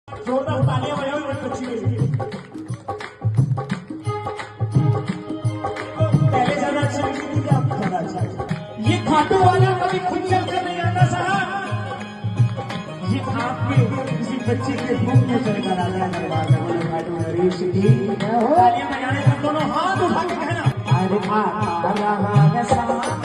जोरदार तालियां बजाओ इस बच्ची के लिए। पहले ज्यादा अच्छा नहीं थी, अब ज्यादा अच्छा है। ये खाटू वाला कभी खुद चल कर नहीं आता साहब, ये आपके किसी बच्चे के मुंह में चल कर आता है। दरबार में बोले खाटू नरेश की तालियां बजाने पर दोनों हाथ उठा के कहना, अरे आ रहा है साहब